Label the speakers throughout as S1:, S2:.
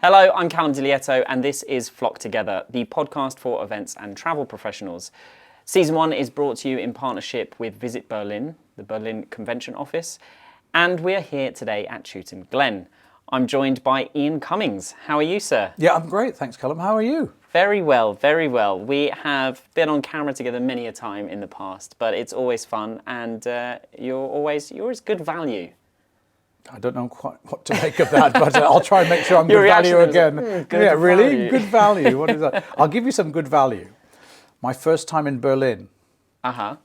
S1: Hello, I'm Callum Dilietto, and this is Flock Together, the podcast for events and travel professionals. Season 1 is brought to you in partnership with Visit Berlin, the Berlin Convention Office, and we're here today at Chewton Glen. I'm joined by Ian Cummings. How are you, sir?
S2: Yeah, I'm great, thanks, Callum. How are you?
S1: Very well, very well. We have been on camera together many a time in the past, but it's always fun, and you're always good value.
S2: I don't know quite what to make of that, but I'll try and make sure I'm
S1: Your
S2: good value
S1: reaction
S2: again.
S1: Good
S2: Yeah, really?
S1: value.
S2: Good value. What is that? I'll give you some good value. My first time in Berlin,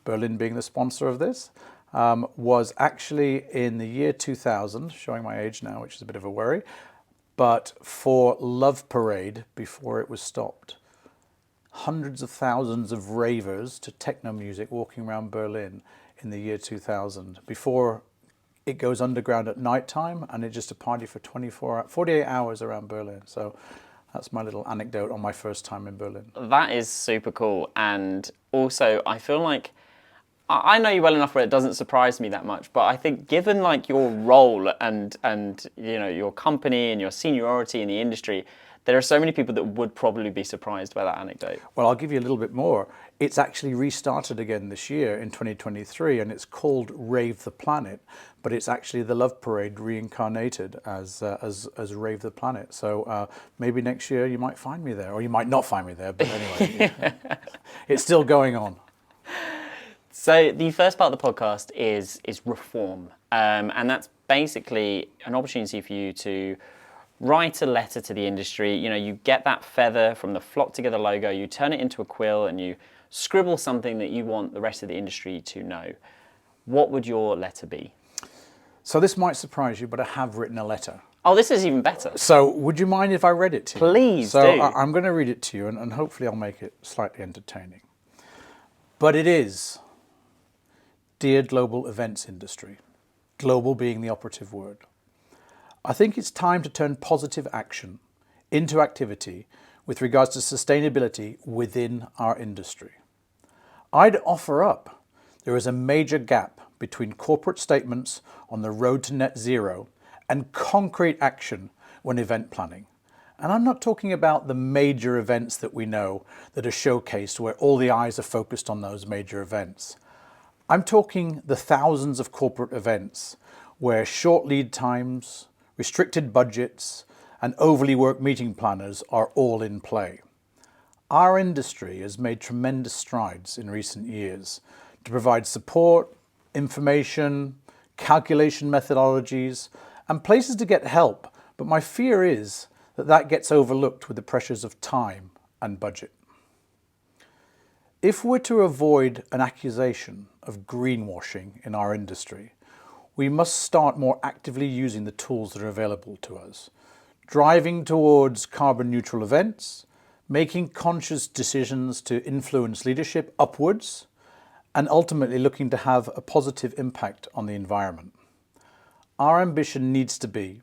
S2: Berlin being the sponsor of this, was actually in the year 2000, showing my age now, which is a bit of a worry, but for Love Parade before it was stopped. Hundreds of thousands of ravers to techno music walking around Berlin in the year 2000 before it goes underground at night time, and it's just a party for 48 hours around Berlin. So that's my little anecdote on my first time in Berlin.
S1: That is super cool, and also I feel like I know you well enough where it doesn't surprise me that much, but I think given like your role and you know your company and your seniority in the industry, there are so many people that would probably be surprised by that anecdote.
S2: Well, I'll give you a little bit more. It's actually restarted again this year in 2023, and it's called Rave the Planet, but it's actually the Love Parade reincarnated as Rave the Planet. So maybe next year you might find me there, or you might not find me there, but anyway, it's still going on.
S1: So the first part of the podcast is reform, and that's basically an opportunity for you to write a letter to the industry. You know, you get that feather from the Flock Together logo, you turn it into a quill, and you scribble something that you want the rest of the industry to know. What would your letter be?
S2: So this might surprise you, but I have written a letter.
S1: Oh, this is even better.
S2: So would you mind if I read it to you?
S1: Please do.
S2: I'm going to read it to you, and hopefully I'll make it slightly entertaining. But it is, dear global events industry, global being the operative word, I think it's time to turn positive action into activity with regards to sustainability within our industry. I'd offer up there is a major gap between corporate statements on the road to net zero and concrete action when event planning. And I'm not talking about the major events that we know that are showcased where all the eyes are focused on those major events. I'm talking the thousands of corporate events where short lead times, restricted budgets, and overly worked meeting planners are all in play. Our industry has made tremendous strides in recent years to provide support, information, calculation methodologies, and places to get help, but my fear is that that gets overlooked with the pressures of time and budget. If we're to avoid an accusation of greenwashing in our industry, we must start more actively using the tools that are available to us, driving towards carbon neutral events, making conscious decisions to influence leadership upwards, and ultimately looking to have a positive impact on the environment. Our ambition needs to be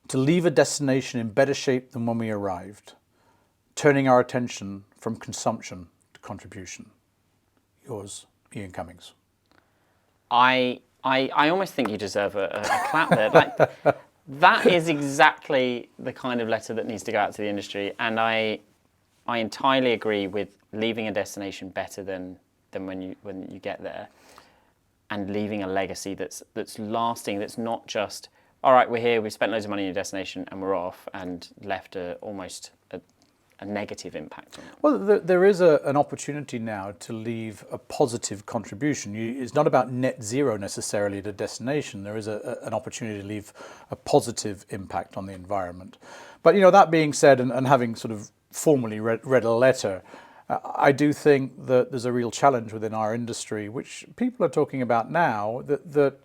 S2: to leave a destination in better shape than when we arrived, turning our attention from consumption to contribution. Yours, Ian Cummings.
S1: I almost think you deserve a clap there. Like, that is exactly the kind of letter that needs to go out to the industry, and I entirely agree with leaving a destination better than when you get there, and leaving a legacy that's lasting. That's not just, all right, we're here, we've spent loads of money in a destination, and we're off, and left almost a negative impact on it.
S2: Well, there is an opportunity now to leave a positive contribution. It's not about net zero necessarily at a destination. There is an opportunity to leave a positive impact on the environment. But, you know, that being said, and having sort of formally read a letter, I do think that there's a real challenge within our industry, which people are talking about now, that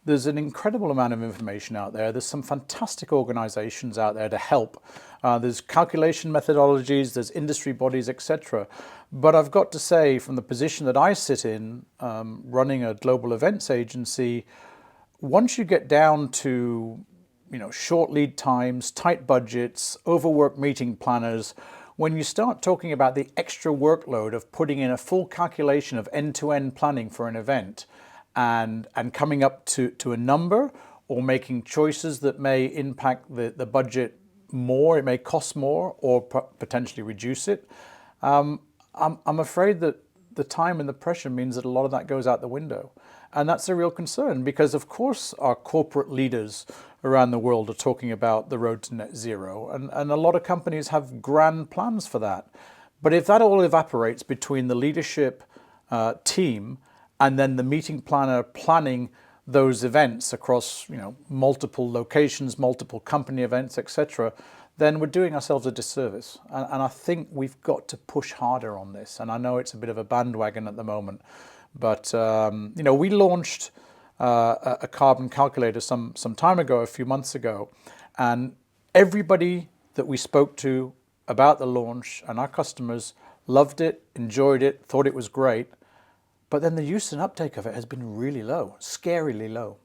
S2: there's an incredible amount of information out there. There's some fantastic organizations out there to help. There's calculation methodologies, there's industry bodies, etc. But I've got to say, from the position that I sit in, running a global events agency, once you get down to, you know, short lead times, tight budgets, overworked meeting planners, when you start talking about the extra workload of putting in a full calculation of end-to-end planning for an event, and coming up to a number, or making choices that may impact the budget more, it may cost more, or potentially reduce it. I'm afraid that the time and the pressure means that a lot of that goes out the window. And that's a real concern, because of course our corporate leaders around the world are talking about the road to net zero, and a lot of companies have grand plans for that. But if that all evaporates between the leadership team and then the meeting planner planning those events across, multiple locations, multiple company events, etc., then we're doing ourselves a disservice. And I think we've got to push harder on this. And I know it's a bit of a bandwagon at the moment, but we launched a carbon calculator some time ago, a few months ago, and everybody that we spoke to about the launch and our customers loved it, enjoyed it, thought it was great. But then the use and uptake of it has been really low, scarily low.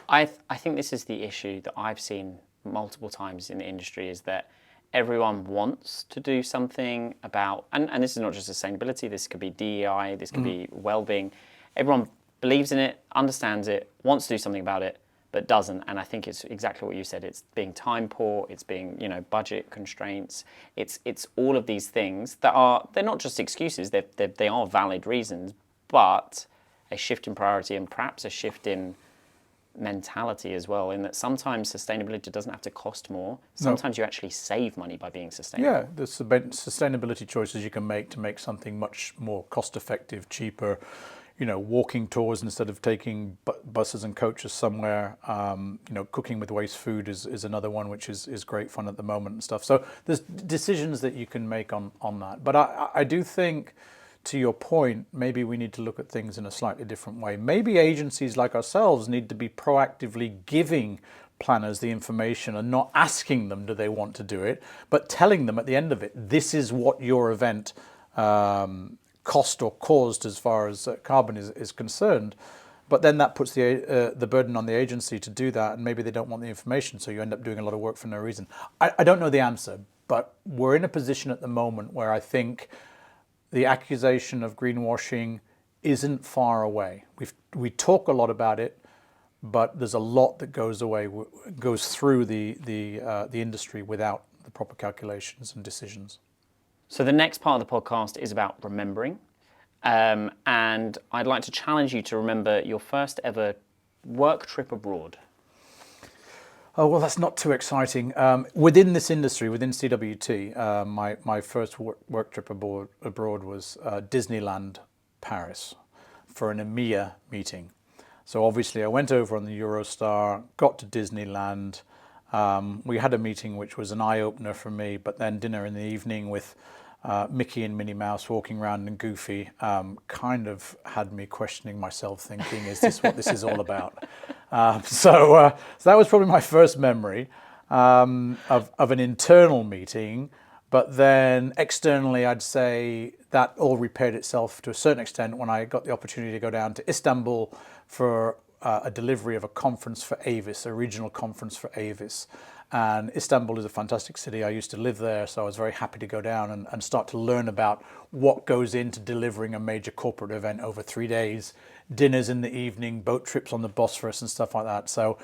S1: I think this is the issue that I've seen multiple times in the industry, is that everyone wants to do something about, and this is not just sustainability, this could be DEI, this could be well-being. Everyone believes in it, understands it, wants to do something about it, but doesn't. And I think it's exactly what you said. It's being time poor, it's being, budget constraints. It's all of these things that they're not just excuses, they are valid reasons, but a shift in priority and perhaps a shift in mentality as well, in that sometimes sustainability doesn't have to cost more. Sometimes you actually save money by being sustainable.
S2: Yeah, there's sustainability choices you can make to make something much more cost effective, cheaper, walking tours instead of taking buses and coaches somewhere. Cooking with waste food is another one, which is great fun at the moment and stuff. So there's decisions that you can make on that. But I do think, to your point, maybe we need to look at things in a slightly different way. Maybe agencies like ourselves need to be proactively giving planners the information and not asking them do they want to do it, but telling them at the end of it, this is what your event cost or caused as far as carbon is concerned. But then that puts the burden on the agency to do that, and maybe they don't want the information, so you end up doing a lot of work for no reason. I don't know the answer, but we're in a position at the moment where I think the accusation of greenwashing isn't far away. We talk a lot about it, but there's a lot that goes through the industry without the proper calculations and decisions.
S1: So the next part of the podcast is about remembering, and I'd like to challenge you to remember your first ever work trip abroad.
S2: Oh, well, that's not too exciting. Within this industry, within CWT, my first work trip abroad was Disneyland Paris for an EMEA meeting. So obviously I went over on the Eurostar, got to Disneyland. We had a meeting which was an eye-opener for me, but then dinner in the evening with Mickey and Minnie Mouse walking around and Goofy kind of had me questioning myself, thinking, is this what this is all about? So that was probably my first memory of an internal meeting. But then externally, I'd say that all repaired itself to a certain extent when I got the opportunity to go down to Istanbul for a delivery of a conference for Avis, a regional conference for Avis. And Istanbul is a fantastic city. I used to live there, so I was very happy to go down and start to learn about what goes into delivering a major corporate event over 3 days, dinners in the evening, boat trips on the Bosphorus and stuff like that. So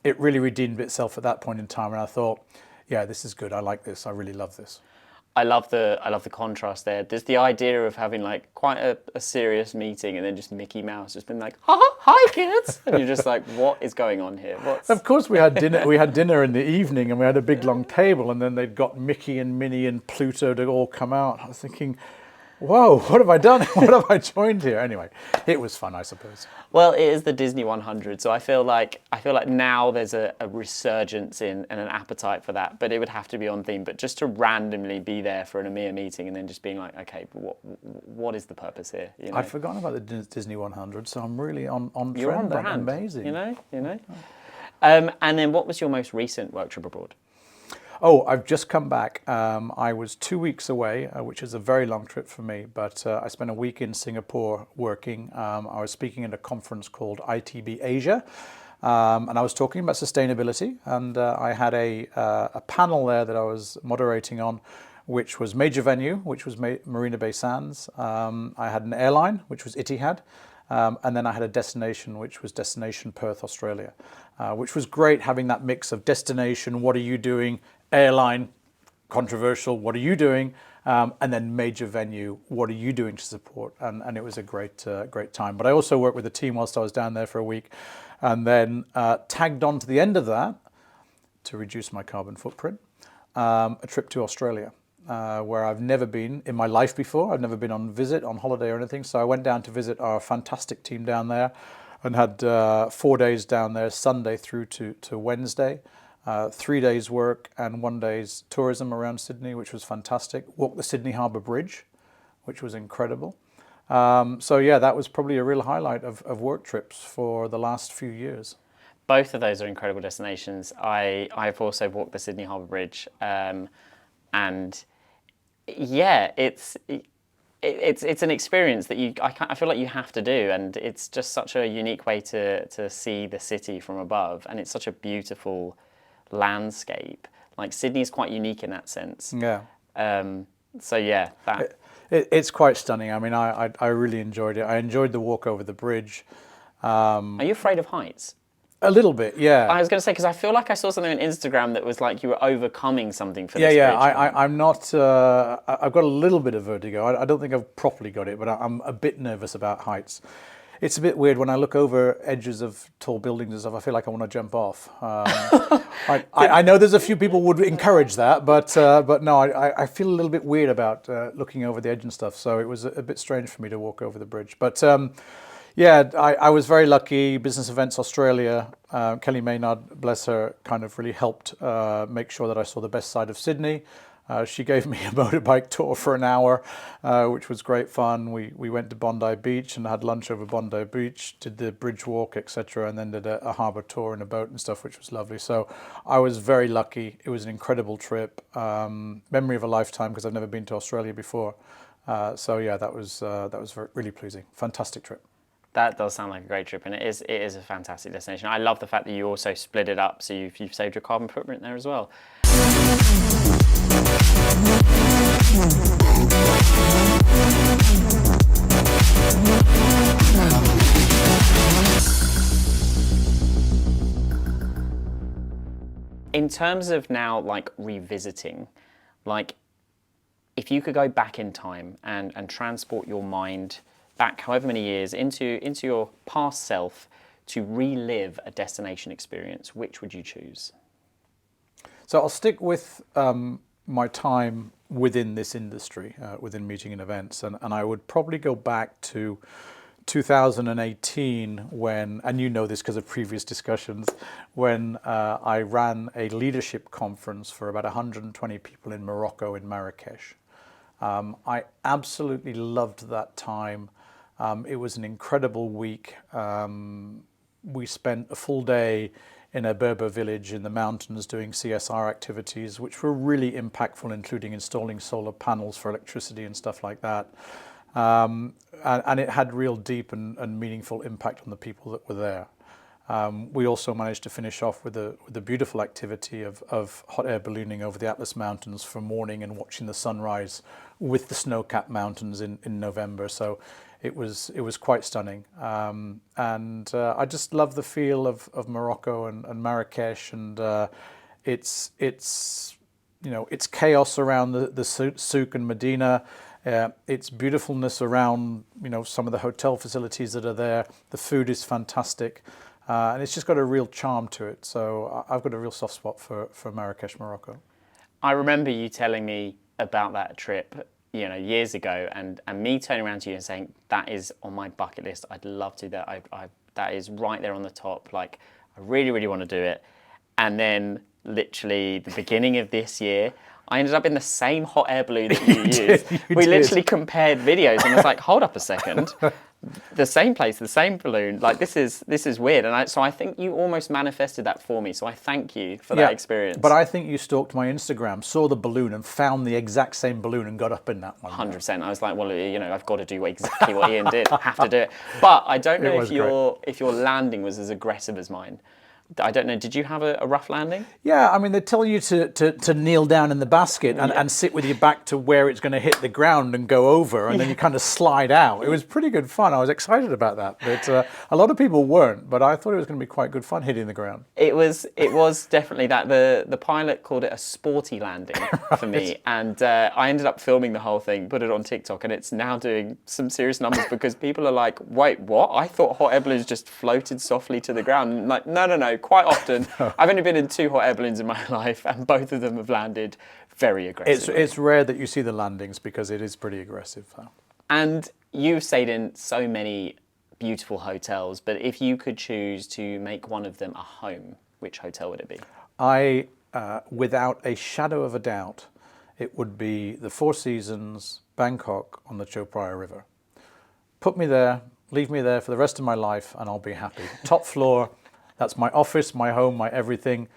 S2: it really redeemed itself at that point in time. And I thought, yeah, this is good. I like this. I really love this.
S1: I love the contrast there. There's the idea of having like quite a serious meeting and then just Mickey Mouse just been like, hi kids, and you're just like, what is going on here?
S2: Of course, we had dinner. We had dinner in the evening, and we had a big long table, and then they'd got Mickey and Minnie and Pluto to all come out. I was thinking, whoa, what have I done? What have I joined here? Anyway, it was fun, I suppose.
S1: Well, it is the Disney 100, so I feel like now there's a resurgence in and an appetite for that, but it would have to be on theme. But just to randomly be there for an EMEA meeting and then just being like, okay, but what is the purpose here? You know?
S2: I'd forgotten about the Disney 100, so I'm really on trend.
S1: You're on brand.
S2: Amazing.
S1: You know. And then what was your most recent work trip abroad?
S2: Oh, I've just come back. I was 2 weeks away, which is a very long trip for me, but I spent a week in Singapore working. I was speaking at a conference called ITB Asia, and I was talking about sustainability, and I had a panel there that I was moderating on, which was major venue, which was Marina Bay Sands. I had an airline, which was Etihad, and then I had a destination, which was Destination Perth, Australia, which was great having that mix of destination, what are you doing, airline, controversial, what are you doing? And then major venue, what are you doing to support? And it was a great time. But I also worked with a team whilst I was down there for a week, and then tagged on to the end of that to reduce my carbon footprint, a trip to Australia, where I've never been in my life before. I've never been on visit, on holiday or anything. So I went down to visit our fantastic team down there and had 4 days down there, Sunday through to Wednesday. 3 days work and 1 day's tourism around Sydney, which was fantastic. Walked the Sydney Harbour Bridge, which was incredible. So yeah, that was probably a real highlight of work trips for the last few years.
S1: Both of those are incredible destinations. I've also walked the Sydney Harbour Bridge, and yeah, it's an experience that I feel like you have to do, and it's just such a unique way to see the city from above, and it's such a beautiful landscape. Like Sydney is quite unique in that sense.
S2: Yeah.
S1: So yeah, that
S2: it's quite stunning. I mean, I really enjoyed it. I enjoyed the walk over the bridge.
S1: Are you afraid of heights?
S2: A little bit, yeah.
S1: I was going to say, because I feel like I saw something on Instagram that was like you were overcoming something for this
S2: bridge.
S1: bridge.
S2: I'm not. I've got a little bit of vertigo. I don't think I've properly got it, but I'm a bit nervous about heights. It's a bit weird when I look over edges of tall buildings and stuff. I feel like I want to jump off. I know there's a few people would encourage that, but no, I feel a little bit weird about looking over the edge and stuff. So it was a bit strange for me to walk over the bridge. But yeah, I was very lucky. Business Events Australia, Kelly Maynard, bless her, kind of really helped make sure that I saw the best side of Sydney. She gave me a motorbike tour for an hour, which was great fun. We went to Bondi Beach and had lunch over Bondi Beach, did the bridge walk, etc., and then did a harbour tour in a boat and stuff, which was lovely. So I was very lucky. It was an incredible trip, memory of a lifetime because I've never been to Australia before. So yeah, that was really pleasing. Fantastic trip.
S1: That does sound like a great trip, and it is a fantastic destination. I love the fact that you also split it up, so you've saved your carbon footprint there as well. In terms of now, like revisiting, like if you could go back in time and transport your mind back however many years into your past self to relive a destination experience, which would you choose?
S2: So I'll stick with my time within this industry, within meeting and events, and I would probably go back to 2018 when, and you know this because of previous discussions, when I ran a leadership conference for about 120 people in Morocco, in Marrakesh. I absolutely loved that time. It was an incredible week. We spent a full day in a Berber village in the mountains doing CSR activities, which were really impactful, including installing solar panels for electricity and stuff like that. And it had real deep and meaningful impact on the people that were there. We also managed to finish off with a beautiful activity of hot air ballooning over the Atlas Mountains for morning and watching the sunrise with the snow-capped mountains in November. So it was quite stunning. And I just love the feel of Morocco and Marrakesh, and it's chaos around the souk and Medina. Its beautifuln's around some of the hotel facilities that are there. The food is fantastic. And it's just got a real charm to it. So I've got a real soft spot for Marrakesh, Morocco. I
S1: remember you telling me about that trip, years ago, and me turning around to you and saying, that is on my bucket list. I'd love to do that. That is right there on the top. Like, I really, really want to do it. And then literally the beginning of this year, I ended up in the same hot air balloon that you used. We literally compared videos and was like, hold up a second. The same place, the same balloon. Like, this is weird. And so I think you almost manifested that for me. So I thank you for that experience. But I think you stalked my Instagram, saw the balloon and found the exact same balloon and got up in that one. 100%. I was like, well, I've got to do exactly what Ian did. I have to do it. But I don't know if your landing was as aggressive as mine. I don't know, did you have a rough landing?
S2: Yeah, I mean, they tell you to kneel down in the basket and sit with your back to where it's going to hit the ground and go over, and then you kind of slide out. It was pretty good fun. I was excited about that. But a lot of people weren't, but I thought it was going to be quite good fun hitting the ground.
S1: It was definitely that. The pilot called it a sporty landing for me, and I ended up filming the whole thing, put it on TikTok, and it's now doing some serious numbers because people are like, wait, what? I thought hot air balloons just floated softly to the ground. And like, no. Quite often, I've only been in 2 hot air balloons in my life, and both of them have landed very aggressively.
S2: It's rare that you see the landings because it is pretty aggressive.
S1: And you've stayed in so many beautiful hotels, but if you could choose to make one of them a home, which hotel would it be?
S2: I, without a shadow of a doubt, it would be the Four Seasons, Bangkok on the Chao Phraya River. Put me there, leave me there for the rest of my life, and I'll be happy. Top floor. That's my office, my home, my everything,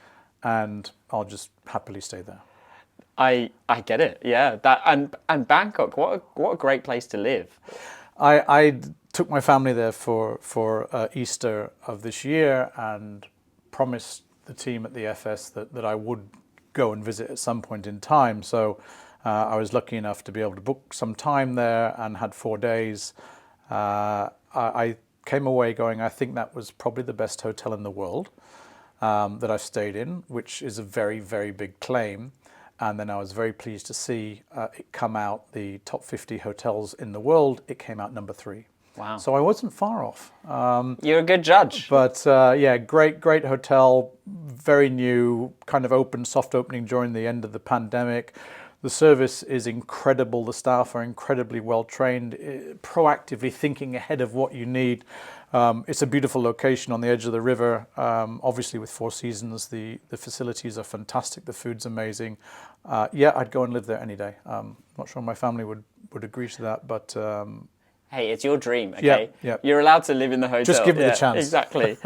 S2: and I'll just happily stay there.
S1: I get it, yeah. That and Bangkok, what a great place to live.
S2: I took my family there for Easter of this year and promised the team at the FS that I would go and visit at some point in time. So I was lucky enough to be able to book some time there and had 4 days. I came away going, I think that was probably the best hotel in the world that I've stayed in, which is a very, very big claim. And then I was very pleased to see it come out, the top 50 hotels in the world, it came out number 3.
S1: Wow.
S2: So I wasn't far off.
S1: You're a good judge.
S2: But yeah, great hotel, very new, kind of open, soft opening during the end of the pandemic. The service is incredible. The staff are incredibly well trained, proactively thinking ahead of what you need. It's a beautiful location on the edge of the river. Obviously, with Four Seasons, the facilities are fantastic. The food's amazing. Yeah, I'd go and live there any day. Not sure my family would agree to that, but
S1: hey, it's your dream, okay?
S2: Yeah.
S1: You're allowed to live in the hotel.
S2: Just give me the chance.
S1: Exactly.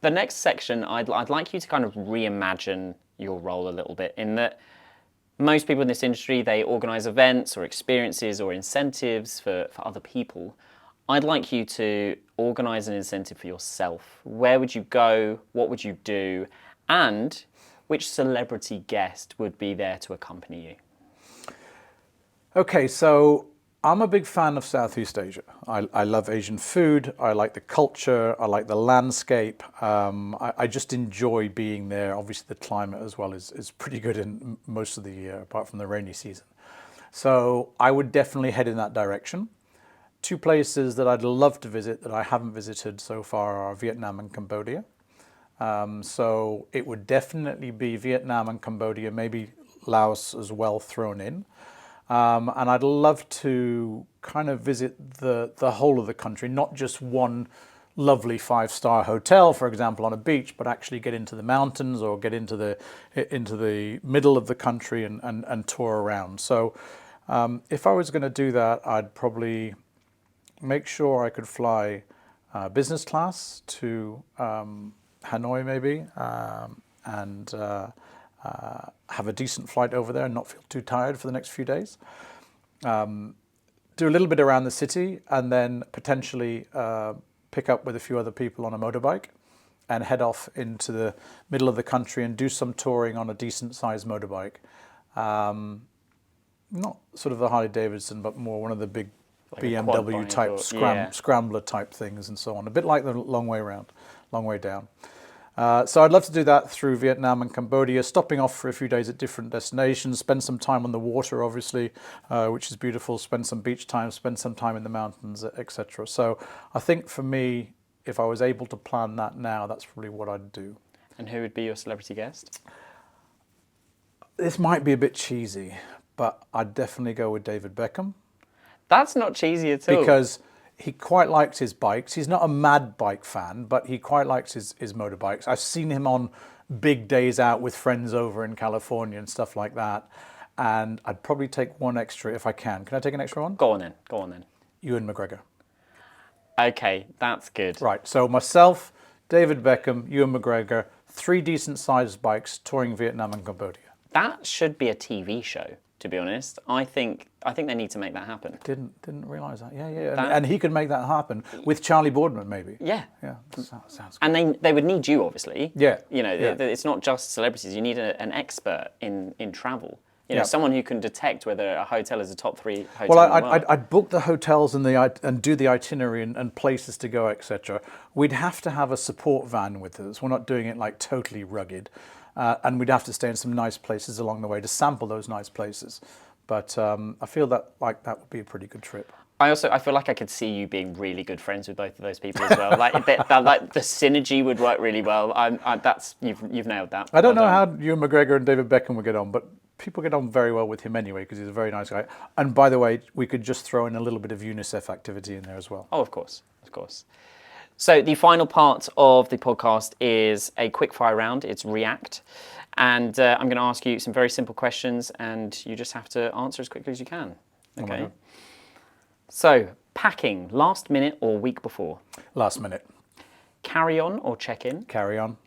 S1: The next section, I'd like you to kind of reimagine your role a little bit, in that most people in this industry, they organise events or experiences or incentives for other people. I'd like you to organise an incentive for yourself. Where would you go? What would you do? And which celebrity guest would be there to accompany you?
S2: Okay, so I'm a big fan of Southeast Asia. I love Asian food. I like the culture. I like the landscape. I just enjoy being there. Obviously, the climate as well is pretty good in most of the year, apart from the rainy season. So I would definitely head in that direction. 2 places that I'd love to visit that I haven't visited so far are Vietnam and Cambodia. So it would definitely be Vietnam and Cambodia, maybe Laos as well thrown in. And I'd love to kind of visit the whole of the country, not just one lovely 5-star hotel, for example, on a beach, but actually get into the mountains or get into the middle of the country and tour around. So if I was going to do that, I'd probably make sure I could fly business class to Hanoi maybe, and have a decent flight over there and not feel too tired for the next few days. Do a little bit around the city and then potentially pick up with a few other people on a motorbike and head off into the middle of the country and do some touring on a decent sized motorbike. Not sort of the Harley Davidson, but more one of the big like BMW type scrambler type things and so on. A bit like the long way down. So I'd love to do that through Vietnam and Cambodia, stopping off for a few days at different destinations, spend some time on the water, obviously, which is beautiful, spend some beach time, spend some time in the mountains, etc. So I think for me, if I was able to plan that now, that's probably what I'd do.
S1: And who would be your celebrity guest?
S2: This might be a bit cheesy, but I'd definitely go with David Beckham.
S1: That's not cheesy at all.
S2: Because he quite likes his bikes. He's not a mad bike fan, but he quite likes his motorbikes. I've seen him on big days out with friends over in California and stuff like that. And I'd probably take one extra if I can. Can I take an extra one?
S1: Go on then.
S2: Ewan McGregor.
S1: Okay, that's good.
S2: Right, so myself, David Beckham, Ewan McGregor, 3 decent sized bikes touring Vietnam and Cambodia.
S1: That should be a TV show. to be honest. I think they need to make that happen.
S2: Didn't realise that. Yeah. And he could make that happen with Charlie Boardman, maybe.
S1: Yeah.
S2: Sounds good.
S1: And they would need you, obviously.
S2: Yeah.
S1: It's not just celebrities. You need an expert in travel. Someone who can detect whether a hotel is a top 3 hotel.
S2: Well,
S1: in the world.
S2: I'd book the hotels and do the itinerary and places to go, etc. We'd have to have a support van with us. We're not doing it like totally rugged, and we'd have to stay in some nice places along the way to sample those nice places. But I feel that would be a pretty good trip.
S1: I feel like I could see you being really good friends with both of those people as well. Like the synergy would work really well. You've nailed that.
S2: I don't know how Ewan McGregor and David Beckham would get on, but people get on very well with him anyway because he's a very nice guy. And by the way, we could just throw in a little bit of UNICEF activity in there as well.
S1: Oh, of course. So the final part of the podcast is a quick fire round. It's React. And I'm going to ask you some very simple questions and you just have to answer as quickly as you can. Okay. Oh, so, packing, last minute or week before?
S2: Last minute.
S1: Carry on or check in?
S2: Carry on.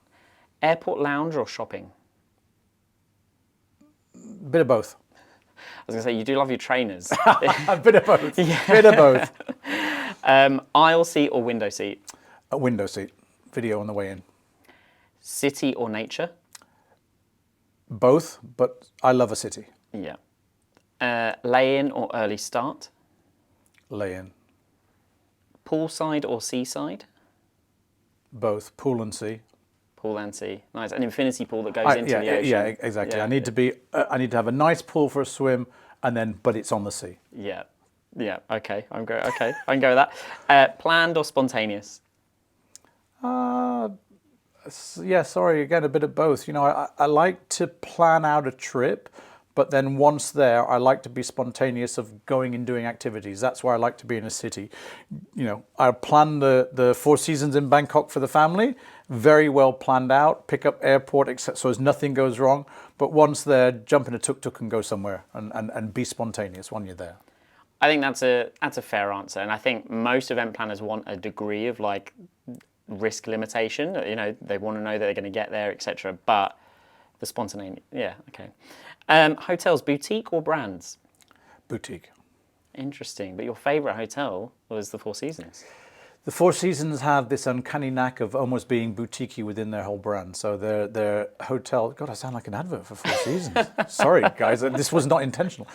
S1: Airport lounge or shopping?
S2: Bit of both.
S1: I was going to say, you do love your trainers.
S2: A bit of both. Yeah. Bit of both.
S1: Aisle seat or window seat?
S2: A window seat. Video on the way in.
S1: City or nature?
S2: Both, but I love a city.
S1: Yeah. Lay-in or early start?
S2: Lay-in.
S1: Poolside or seaside?
S2: Both. Pool and sea.
S1: Pool and sea. Nice. An infinity pool that goes into the ocean.
S2: Yeah, exactly. Yeah. I need to have a nice pool for a swim, but it's on the sea.
S1: Yeah. Okay. I can go with that. Planned or spontaneous?
S2: Yeah. Sorry. Again, a bit of both. I like to plan out a trip, but then once there, I like to be spontaneous of going and doing activities. That's why I like to be in a city. I plan the 4 Seasons in Bangkok for the family, very well planned out, pick up airport, etc. So as nothing goes wrong. But once there, jump in a tuk-tuk and go somewhere and be spontaneous when you're there.
S1: I think that's a fair answer. And I think most event planners want a degree of risk limitation. They want to know that they're going to get there, etc. But the spontaneity, yeah, okay. Hotels, boutique or brands?
S2: Boutique.
S1: Interesting. But your favourite hotel was the Four Seasons.
S2: The Four Seasons have this uncanny knack of almost being boutique-y within their whole brand. So their hotel... God, I sound like an advert for Four Seasons. Sorry, guys. This was not intentional.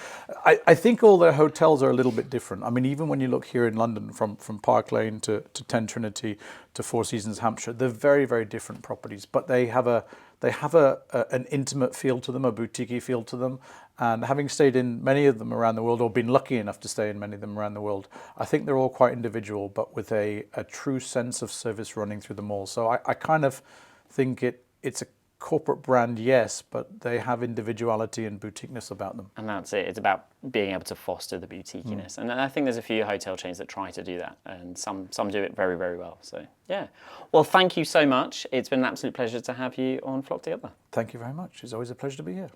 S2: I think all their hotels are a little bit different. I mean, even when you look here in London, from Park Lane to 10 Trinity to Four Seasons Hampshire, they're very, very different properties. But they have an intimate feel to them, a boutique-y feel to them. And having stayed in many of them around the world, or been lucky enough to stay in many of them around the world, I think they're all quite individual, but with a true sense of service running through them all. So I kind of think it's a corporate brand, yes, but they have individuality and boutiqueness about them.
S1: And that's it. It's about being able to foster the boutiqueness. And I think there's a few hotel chains that try to do that, and some do it very, very well. So, yeah. Well, thank you so much. It's been an absolute pleasure to have you on Flock Together.
S2: Thank you very much. It's always a pleasure to be here.